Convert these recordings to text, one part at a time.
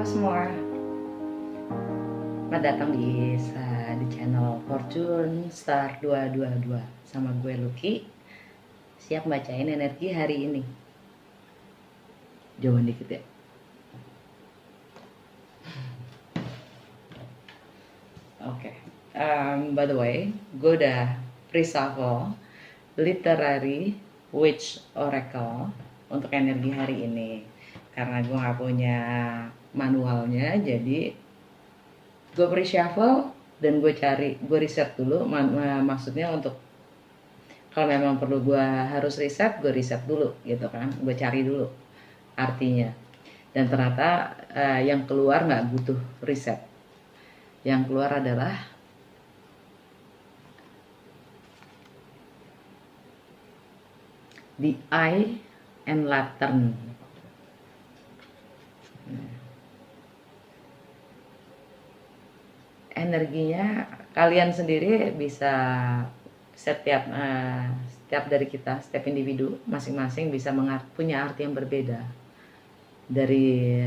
semua, selamat datang di channel Fortune Star 222 sama gue Lucky. Siap bacain energi hari ini. Jauhan dikit ya. Oke. By the way, gue udah pre-shuffle Literary Witch Oracle untuk energi hari ini. Karena gue gak punya manualnya, jadi gue pre-shuffle dan gue riset dulu. Maksudnya untuk kalau memang perlu gue harus riset, gue riset dulu gitu kan. Gue cari dulu artinya. Dan ternyata yang keluar nggak butuh riset. Yang keluar adalah the eye and lantern. Energinya kalian sendiri bisa setiap dari kita, setiap individu masing-masing bisa punya arti yang berbeda dari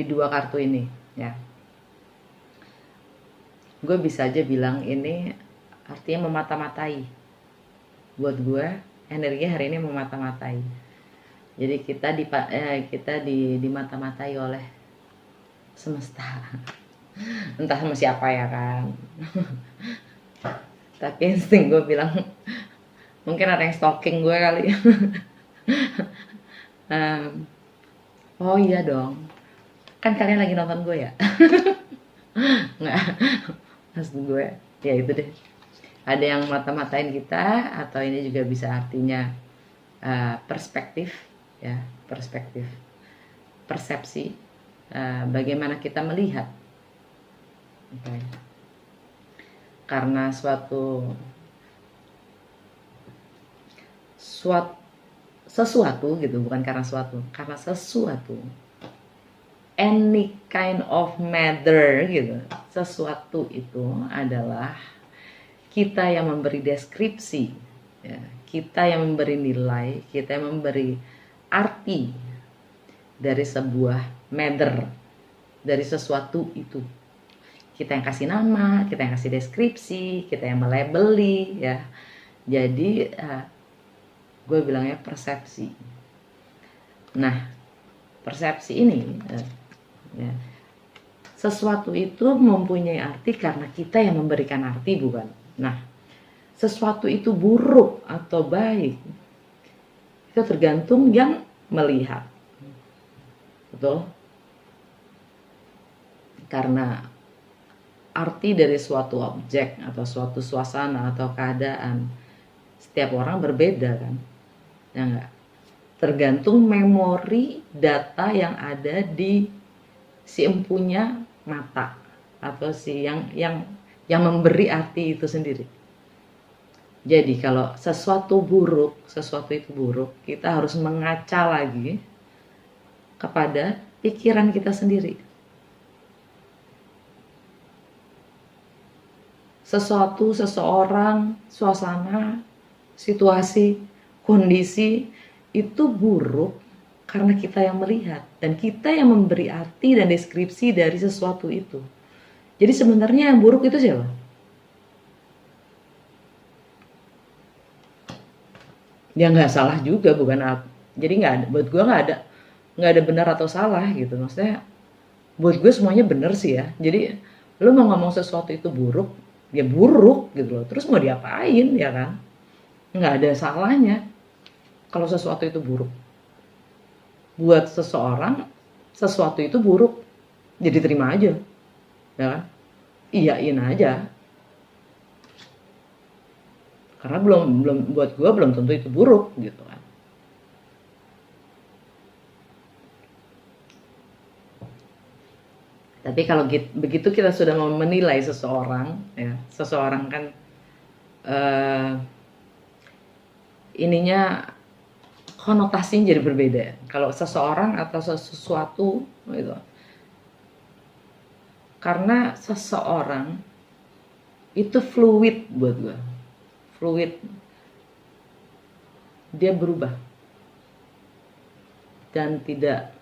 dua kartu ini ya. Gue bisa aja bilang ini artinya memata-matai. Buat gue energinya hari ini memata-matai. Jadi kita dimata-matai oleh semesta. Entah sama siapa ya kan. Tapi insting gue bilang mungkin ada yang stalking gue kali. Oh iya dong, kan kalian lagi nonton gue ya. Nggak, maksud gue ya itu deh, ada yang mata-matain kita, atau ini juga bisa artinya perspektif ya, persepsi, bagaimana kita melihat. Okay. Karena sesuatu gitu, bukan karena sesuatu, any kind of matter gitu, sesuatu itu adalah kita yang memberi deskripsi ya, kita yang memberi nilai, kita yang memberi arti dari sebuah matter, dari sesuatu itu. Kita yang kasih nama, kita yang kasih deskripsi, kita yang melabeli ya. Jadi gue bilangnya persepsi. Nah, persepsi ini ya, sesuatu itu mempunyai arti karena kita yang memberikan arti, bukan? Nah, sesuatu itu buruk atau baik itu tergantung yang melihat, betul? Karena arti dari suatu objek atau suatu suasana atau keadaan setiap orang berbeda kan, ya enggak? Tergantung memori data yang ada di si empunya mata atau si yang memberi arti itu sendiri. Jadi kalau sesuatu itu buruk, kita harus mengaca lagi kepada pikiran kita sendiri. Sesuatu, seseorang, suasana, situasi, kondisi itu buruk karena kita yang melihat dan kita yang memberi arti dan deskripsi dari sesuatu itu. Jadi sebenarnya yang buruk itu siapa? Ya nggak salah juga, bukan apa. Jadi buat gue nggak ada benar atau salah gitu. Maksudnya buat gue semuanya benar sih ya. Jadi lu mau ngomong sesuatu itu buruk, ya buruk gitu loh. Terus mau diapain ya kan? Nggak ada salahnya kalau sesuatu itu buruk. Buat seseorang sesuatu itu buruk, jadi terima aja ya kan? Iyain aja. Karena belum buat gue belum tentu itu buruk gitu kan. Tapi kalau begitu kita sudah mau menilai seseorang ya, seseorang kan ininya konotasinya jadi berbeda. Kalau seseorang atau sesuatu gitu. Karena seseorang itu fluid buat gue. Fluid. Dia berubah. Dan tidak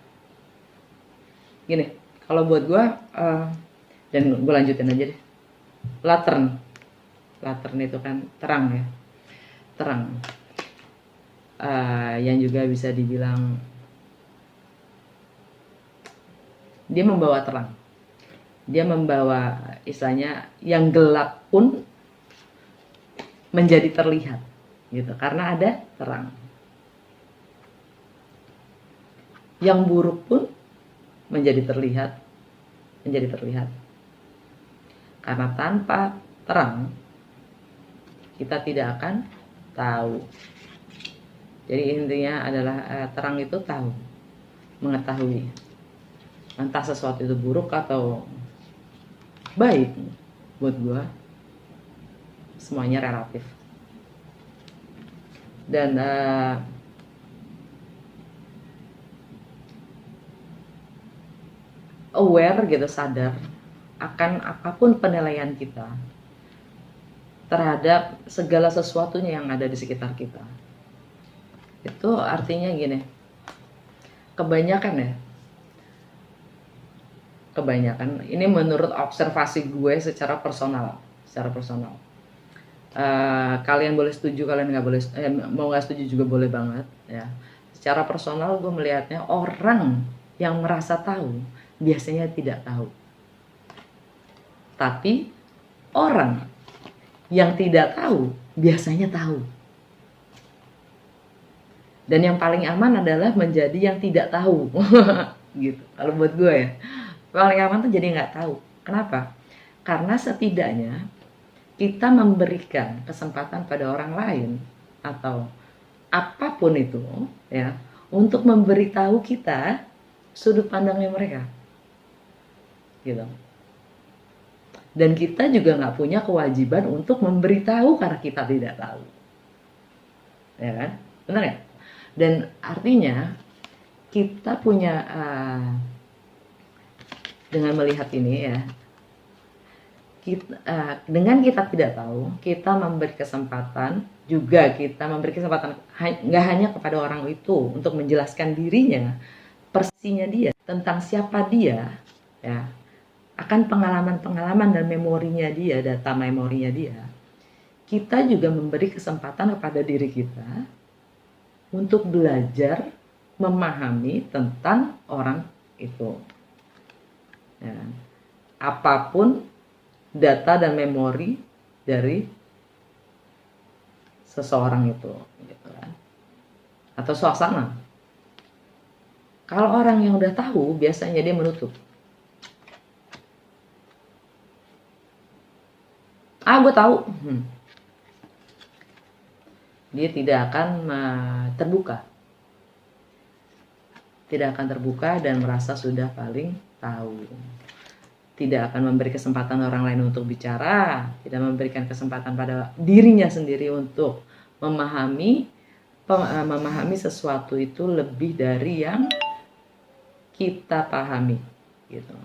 Gini, kalau buat gue, dan gue lanjutin aja deh. Latern itu kan terang ya, terang. Yang juga bisa dibilang dia membawa terang. Dia membawa istilahnya yang gelap pun menjadi terlihat gitu karena ada terang. Yang buruk pun menjadi terlihat. Karena tanpa terang kita tidak akan tahu. Jadi intinya adalah terang itu tahu, mengetahui. Entah sesuatu itu buruk atau baik, buat gua semuanya relatif. Dan aware gitu, sadar akan apapun penilaian kita terhadap segala sesuatunya yang ada di sekitar kita. Itu artinya gini, kebanyakan ini menurut observasi gue secara personal. Kalian boleh setuju, kalian nggak boleh, mau nggak setuju juga boleh banget ya. Secara personal gue melihatnya orang yang merasa tahu biasanya tidak tahu, tapi orang yang tidak tahu biasanya tahu. Dan yang paling aman adalah menjadi yang tidak tahu. Gitu kalau buat gue ya, paling aman tuh jadi nggak tahu. Kenapa? Karena setidaknya kita memberikan kesempatan pada orang lain atau apapun itu ya untuk memberitahu kita sudut pandangnya mereka gitu. Dan kita juga nggak punya kewajiban untuk memberitahu karena kita tidak tahu, ya kan? Benar ya? Dan artinya kita punya dengan melihat ini ya, dengan kita tidak tahu, kita memberi kesempatan juga, kita memberi kesempatan nggak hanya kepada orang itu untuk menjelaskan dirinya, persisnya dia, tentang siapa dia, ya, akan pengalaman-pengalaman dan memorinya dia, data memorinya dia. Kita juga memberi kesempatan kepada diri kita untuk belajar memahami tentang orang itu. Ya. Apapun data dan memori dari seseorang itu, gitu kan? Atau suasana. Kalau orang yang udah tahu, biasanya dia menutup. Gue tahu. Dia tidak akan terbuka. Tidak akan terbuka dan merasa sudah paling tahu. Tidak akan memberi kesempatan orang lain untuk bicara, tidak memberikan kesempatan pada dirinya sendiri untuk memahami sesuatu itu lebih dari yang kita pahami, gitu.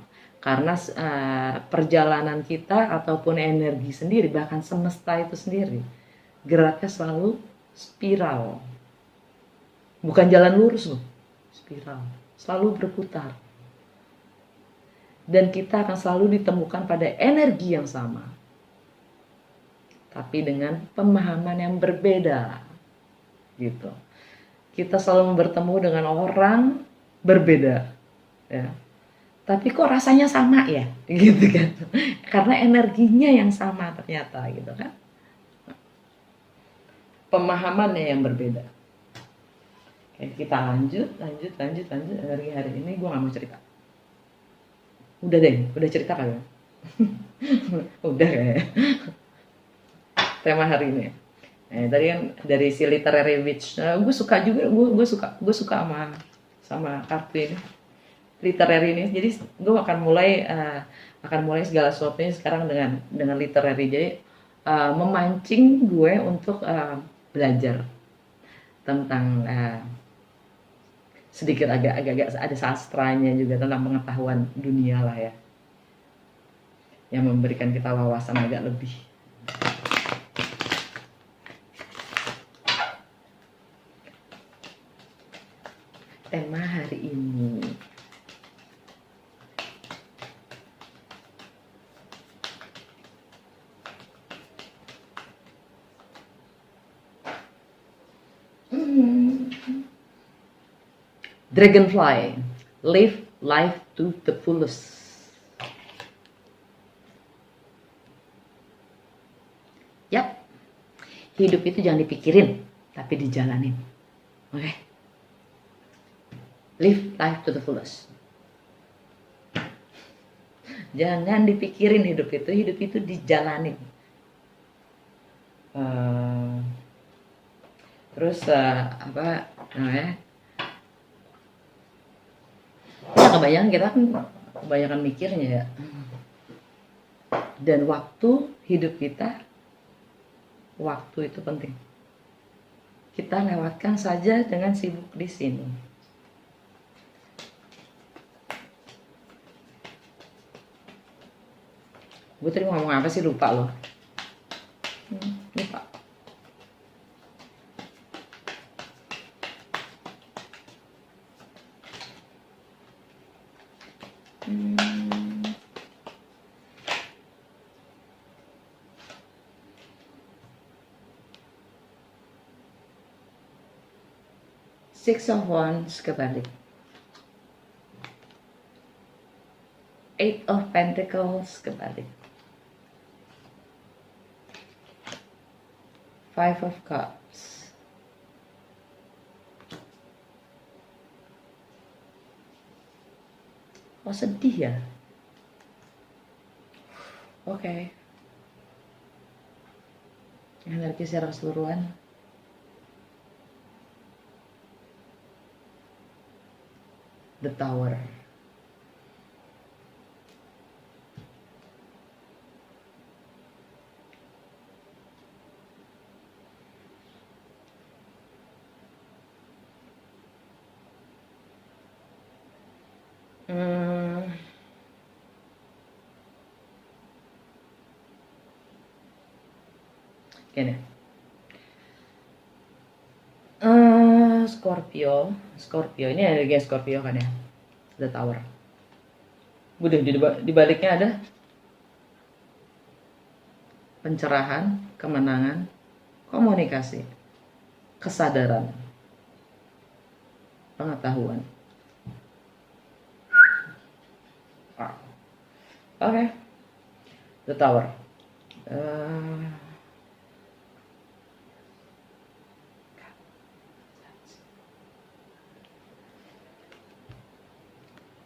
Karena perjalanan kita ataupun energi sendiri, bahkan semesta itu sendiri, geraknya selalu spiral, bukan jalan lurus loh, spiral, selalu berputar. Dan kita akan selalu ditemukan pada energi yang sama, tapi dengan pemahaman yang berbeda, gitu. Kita selalu bertemu dengan orang berbeda, ya. Tapi kok rasanya sama ya, gitu kan? Karena energinya yang sama ternyata, gitu kan? Pemahamannya yang berbeda. Oke, kita lanjut. Hari ini gue nggak mau cerita. Udah deh, udah cerita kali ya? Udah kayaknya. Tema hari ini. Tadi kan dari si Literary Witch. Gue suka juga, gue suka sama kartu ini. Literary ini, jadi gue akan mulai segala sesuatunya sekarang dengan literary. Jadi memancing gue untuk belajar tentang sedikit agak ada sastranya juga tentang pengetahuan dunia lah ya, yang memberikan kita wawasan agak lebih. Tema hari ini, Dragonfly, live life to the fullest. Yap, hidup itu jangan dipikirin, tapi dijalanin. Oke? Okay? Live life to the fullest. Jangan dipikirin hidup itu dijalanin. Terus apa namanya? Ya kebayang kita kan kebanyakan mikirnya ya. Dan waktu hidup kita, waktu itu penting. Kita lewatkan saja dengan sibuk di sini. Gue tadi ngomong apa sih, lupa loh. Lupa. Six of Wands kebalik. Eight of Pentacles kebalik. Five of Cups. Oh sedih ya. Oke. Energi secara keseluruhan. The Tower. Gini. Scorpio ini energi Scorpio kan ya, The Tower. Udah di baliknya ada pencerahan, kemenangan, komunikasi, kesadaran, pengetahuan. Oke. The Tower.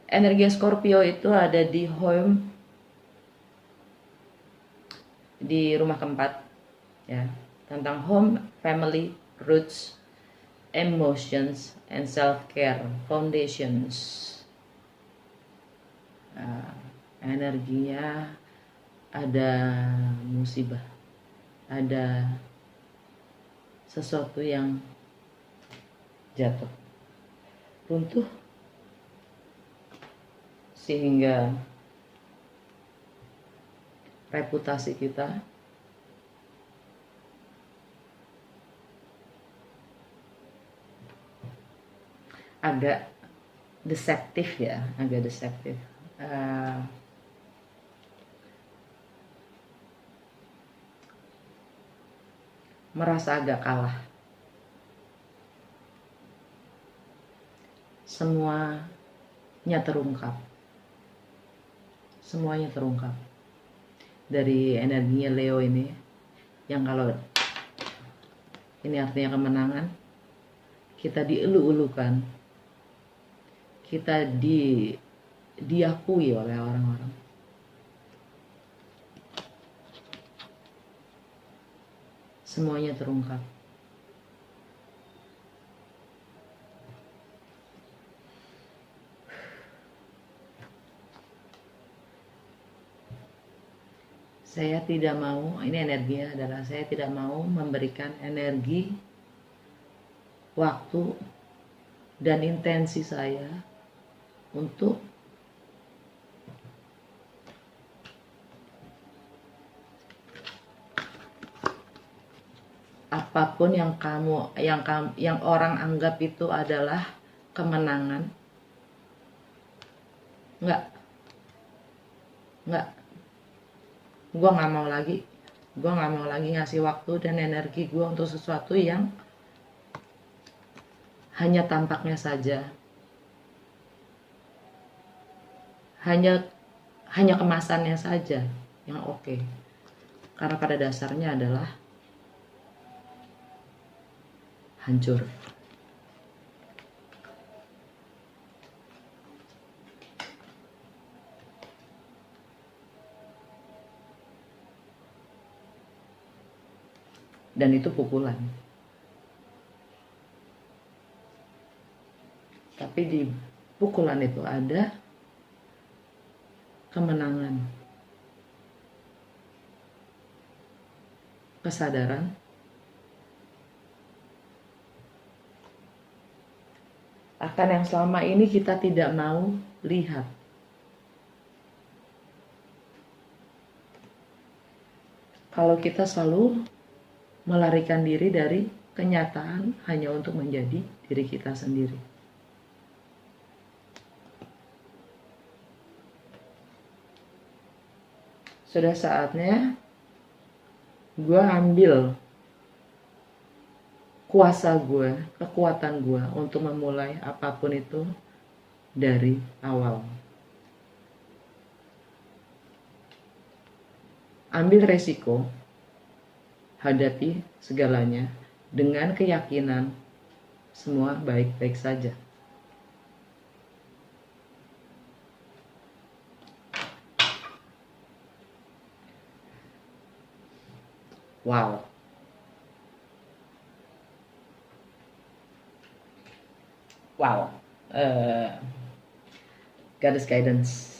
Energi Scorpio itu ada di home, di rumah keempat ya, tentang home, family, roots, emotions, and self-care, foundations. Energinya ada musibah, ada sesuatu yang jatuh, runtuh, sehingga reputasi kita agak deceptif ya, agak deceptif. Merasa agak kalah. Semuanya terungkap. Semuanya terungkap. Dari energinya Leo ini, yang kalau ini artinya kemenangan, kita dielu-elukan, kita diakui oleh orang-orang. Semuanya terungkap. Saya tidak mau, ini energinya adalah saya tidak mau memberikan energi, waktu, dan intensi saya untuk apapun yang orang anggap itu adalah kemenangan. Enggak. Gue nggak mau lagi ngasih waktu dan energi gue untuk sesuatu yang hanya tampaknya saja, hanya kemasannya saja yang oke. Karena pada dasarnya adalah hancur. Dan itu pukulan. Tapi di pukulan itu ada kemenangan, kesadaran, akan yang selama ini kita tidak mau lihat. Kalau kita selalu melarikan diri dari kenyataan hanya untuk menjadi diri kita sendiri. Sudah saatnya gue ambil kuasa gue, kekuatan gue untuk memulai apapun itu dari awal. Ambil resiko, hadapi segalanya dengan keyakinan semua baik-baik saja. Wow. Wow. Goddess guidance.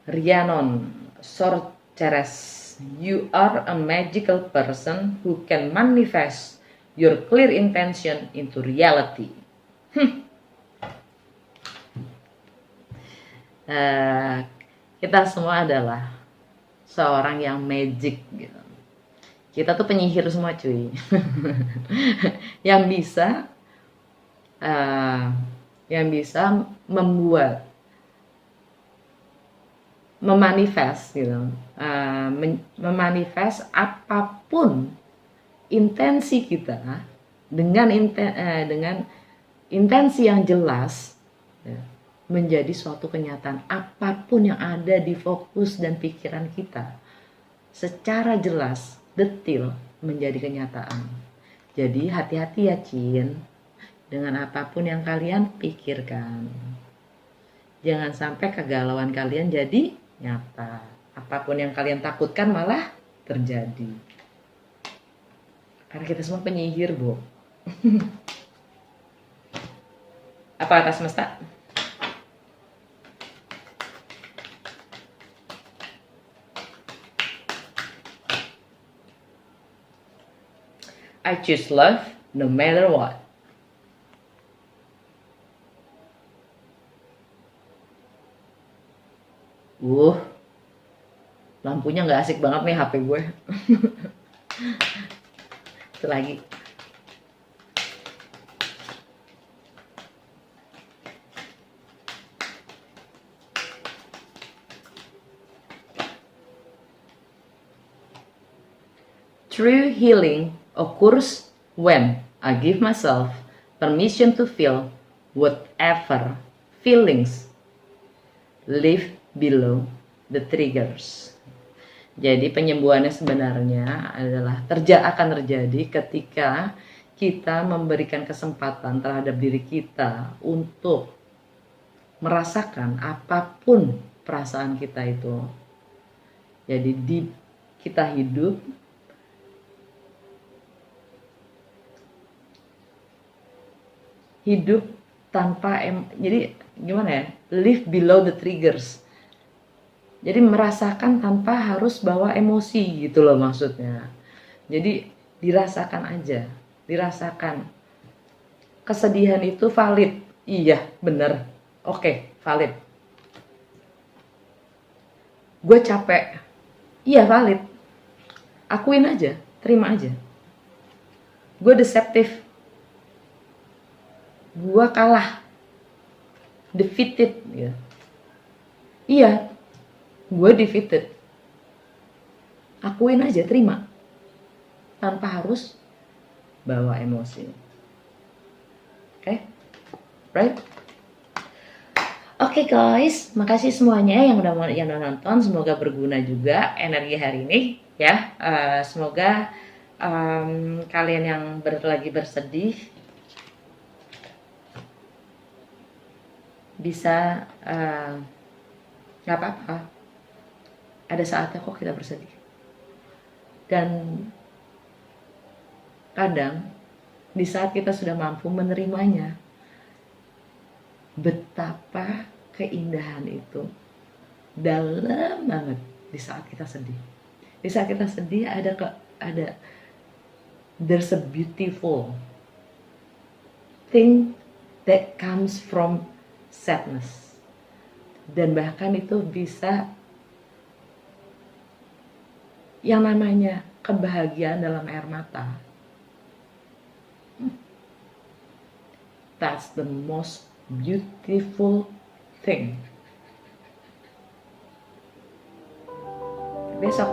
Rhiannon, sorceress, you are a magical person who can manifest your clear intention into reality. Kita semua adalah seorang yang magic gitu. Kita tuh penyihir semua cuy. yang bisa membuat, memanifest gitu, memanifest apapun intensi kita dengan intensi yang jelas ya, menjadi suatu kenyataan. Apapun yang ada di fokus dan pikiran kita secara jelas, detil menjadi kenyataan. Jadi hati-hati ya Cin dengan apapun yang kalian pikirkan. Jangan sampai kegalauan kalian jadi nyata. Apapun yang kalian takutkan malah terjadi. Karena kita semua penyihir, Bu. Apa kata semesta? I choose love no matter what. Lampunya nggak asik banget nih HP gue. Itu lagi. True healing occurs when I give myself permission to feel whatever feelings live below the triggers. Jadi penyembuhannya sebenarnya adalah akan terjadi ketika kita memberikan kesempatan terhadap diri kita untuk merasakan apapun perasaan kita itu. Jadi kita hidup tanpa jadi gimana ya? Live below the triggers. Jadi merasakan tanpa harus bawa emosi gitu loh maksudnya. Jadi dirasakan aja, dirasakan. Kesedihan itu valid. Iya, bener. Oke, valid. Gue capek. Iya, valid. Akuin aja, terima aja. gue deceptive, gue kalah, defeated gitu. Iya, gue defeated, akuin aja, terima, tanpa harus bawa emosi. Oke? Right? Oke guys, makasih semuanya yang udah nonton. Semoga berguna juga energi hari ini ya. Semoga kalian yang lagi bersedih bisa nggak apa-apa. Ada saatnya kok kita bersedih. Dan kadang di saat kita sudah mampu menerimanya, betapa keindahan itu dalam banget di saat kita sedih. Di saat kita sedih ada there's a beautiful thing that comes from sadness. Dan bahkan itu bisa yang namanya kebahagiaan dalam air mata. That's the most beautiful thing. Besok